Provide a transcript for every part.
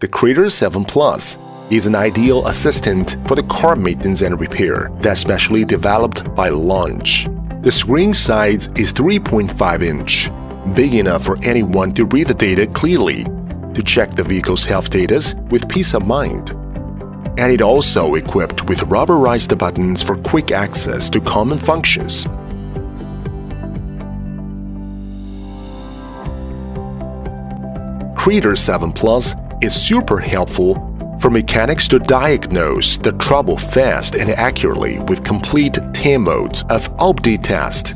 The Creader VII Plus is an ideal assistant for the car maintenance and repair that's specially developed by Launch. The screen size is 3.5-inch, big enough for anyone to read the data clearly, to check the vehicle's health status with peace of mind. And it also equipped with rubberized buttons for quick access to common functions. Creader VII Plus is super helpful for mechanics to diagnose the trouble fast and accurately with complete 10 modes of OBD test.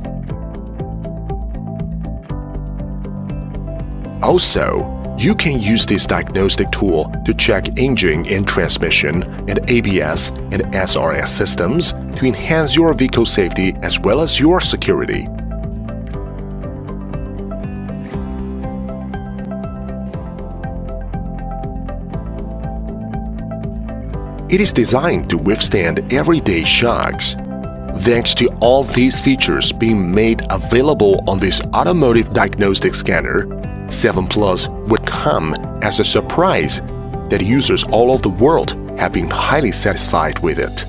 Also, you can use this diagnostic tool to check engine and transmission and ABS and SRS systems to enhance your vehicle safety as well as your security. It is designed to withstand everyday shocks. Thanks to all these features being made available on this automotive diagnostic scanner, 7 Plus would come as a surprise that users all over the world have been highly satisfied with it.